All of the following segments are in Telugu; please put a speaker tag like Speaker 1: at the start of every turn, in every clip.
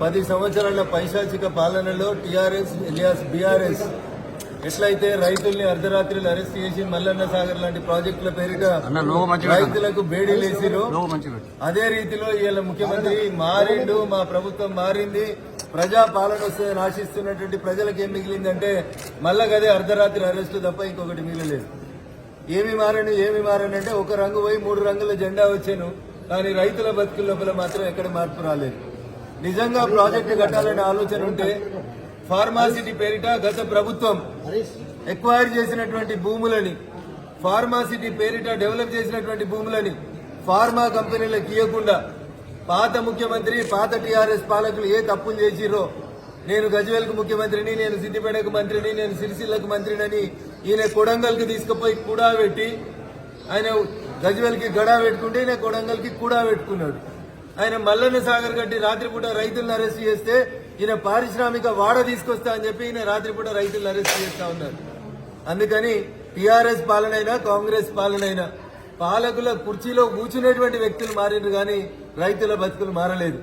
Speaker 1: 10 సంవత్సరాల పైశాచిక పాలనలో టీఆర్ఎస్ ఎలియాస్ బీఆర్ఎస్ ఎట్లయితే రైతుల్ని అర్ధరాత్రులు అరెస్ట్ చేసి మల్లన్న సాగర్ లాంటి ప్రాజెక్టుల పేరిట రైతులకు బేడీలేసిరో అదే రీతిలో ఇవాళ ముఖ్యమంత్రి మారిండు, మా ప్రభుత్వం మారింది, ప్రజా పాలన వస్తుందని ఆశిస్తున్నటువంటి ప్రజలకు ఏం మిగిలిందంటే మళ్ళా గదే అర్ధరాత్రి అరెస్టు తప్ప ఇంకొకటి మిగలలేదు. ఏమి మారనంటే ఒక రంగు పోయి 3 రంగుల జెండా వచ్చాను, కానీ రైతుల బతుకుల లోపల మాత్రం ఎక్కడ మార్పు రాలేదు. నిజంగా ప్రాజెక్టు కట్టాలనే ఆలోచన ఉంటే ఫార్మాసిటీ పేరిట గత ప్రభుత్వం ఎక్వైర్ చేసినటువంటి భూములని, ఫార్మాసిటీ పేరిట డెవలప్ చేసినటువంటి భూములని ఫార్మా కంపెనీలకు ఇవ్వకుండా పాత ముఖ్యమంత్రి, పాత టీఆర్ఎస్ పాలకులు ఏ తప్పులు చేసిరో, నేను గజ్వేల్కు ముఖ్యమంత్రిని, నేను సిద్దిపేటకు మంత్రిని, నేను సిరిసిల్లకు మంత్రినని ఈయన కొడంగల్కి తీసుకుపోయి కూడా పెట్టి, ఆయన గజ్వేల్కి గడా పెట్టుకుంటే ఈయన కొడంగల్కి కూడా పెట్టుకున్నాడు. ఆయన మల్లన్న సాగర్ గట్టి రాత్రిపూట రైతులను అరెస్ట్ చేస్తే ఈయన పారిశ్రామిక వాడ తీసుకొస్తా అని చెప్పి ఈయన రాత్రిపూట రైతులను అరెస్ట్ చేస్తా ఉన్నారు. అందుకని టీఆర్ఎస్ పాలనైనా కాంగ్రెస్ పాలనైనా పాలకుల కుర్చీలో కూర్చునేటువంటి వ్యక్తులు మారిండ్రు కానీ రైతుల బతుకులు మారలేదు.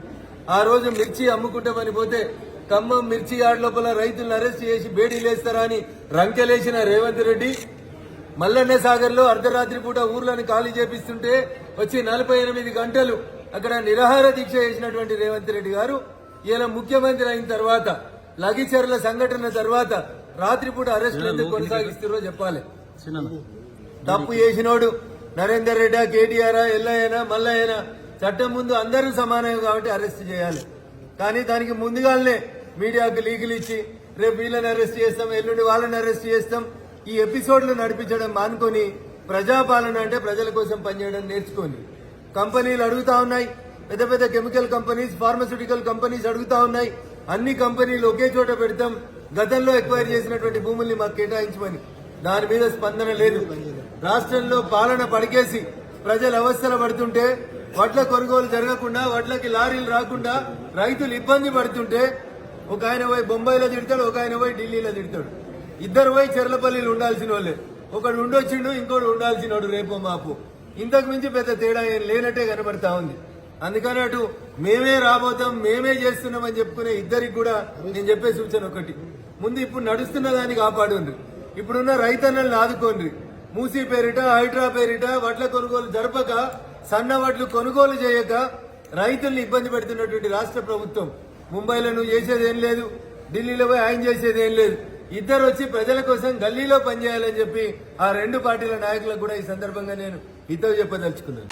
Speaker 1: ఆ రోజు మిర్చి అమ్ముకుంటామని పోతే ఖమ్మం మిర్చి యార్డ్ లోపల రైతులను అరెస్ట్ చేసి బేడీలేస్తారా అని రంకెలేసిన రేవంత్ రెడ్డి మల్లన్న సాగర్ లో అర్ధరాత్రి పూట ఊర్లను ఖాళీ చేపిస్తుంటే వచ్చి 48 గంటలు అక్కడ నిరాహార దీక్ష చేసినటువంటి రేవంత్ రెడ్డి గారు ఈయన ముఖ్యమంత్రి అయిన తర్వాత లగిచర్ల సంఘటన తర్వాత రాత్రిపూట అరెస్టులు ఎందుకు కొనసాగిస్తారో చెప్పాలి. తప్పు చేసినోడు నరేందర్ రెడ్డి, కేటీఆర్, ఎల్లయ్యనా, మల్లయ్యనా చట్టం ముందు అందరూ సమానమే కాబట్టి అరెస్ట్ చేయాలి. కానీ దానికి ముందుగానే మీడియాకు లీకులు ఇచ్చి రేపు వీళ్ళని అరెస్ట్ చేస్తాం, ఎల్లుండి వాళ్ళని అరెస్ట్ చేస్తాం, ఈ ఎపిసోడ్లు నడిపించడం మానుకొని ప్రజాపాలన అంటే ప్రజల కోసం పనిచేయడం నేర్చుకోండి. కంపెనీలు అడుగుతా ఉన్నాయి, పెద్ద పెద్ద కెమికల్ కంపెనీస్, ఫార్మాస్యూటికల్ కంపెనీస్ అడుగుతా ఉన్నాయి, అన్ని కంపెనీలు ఒకే చోట పెడతాం, గతంలో ఎక్వైర్ చేసినటువంటి భూముల్ని మాకు కేటాయించమని. దాని మీద స్పందన లేదు. రాష్ట్రంలో పాలన పడికేసి ప్రజలు అవస్థలు పడుతుంటే, వడ్ల కొనుగోలు జరగకుండా, వడ్లకి లారీలు రాకుండా రైతులు ఇబ్బంది పడుతుంటే ఒక ఆయన పోయి బొంబాయిలో తిడతాడు, ఒక ఆయన పోయి ఢిల్లీలో తిడతాడు. ఇద్దరు పోయి చెర్లపల్లిలో ఉండాల్సిన వాళ్ళే, ఒకడు ఉండొచ్చిండు, ఇంకోటి ఉండాల్సినోడు రేపో మాపు. ఇంతకు మించి పెద్ద తేడా ఏం లేనట్టే కనబడతా ఉంది. అందుకని అటు మేమే రాబోతాం, మేమే చేస్తున్నామని చెప్పుకునే ఇద్దరికి కూడా నేను చెప్పే సూచన ఒకటి, ముందు ఇప్పుడు నడుస్తున్న దాన్ని కాపాడుండ్రి, ఇప్పుడున్న రైతన్నల్ని ఆదుకోండి. మూసీ పేరిట, హైడ్రా పేరిట వడ్ల కొనుగోలు జరపక, సన్న వడ్లు కొనుగోలు చేయక రైతుల్ని ఇబ్బంది పెడుతున్నటువంటి రాష్ట్ర ప్రభుత్వం ముంబైలో నువ్వు చేసేదేం లేదు, ఢిల్లీలో పోయి ఆయన చేసేదేం లేదు. ఇద్దరు వచ్చి ప్రజల కోసం గల్లీలో పనిచేయాలని చెప్పి ఆ 2 పార్టీల నాయకులకు కూడా ఈ సందర్భంగా నేను హితవు చెప్పదలుచుకున్నాను.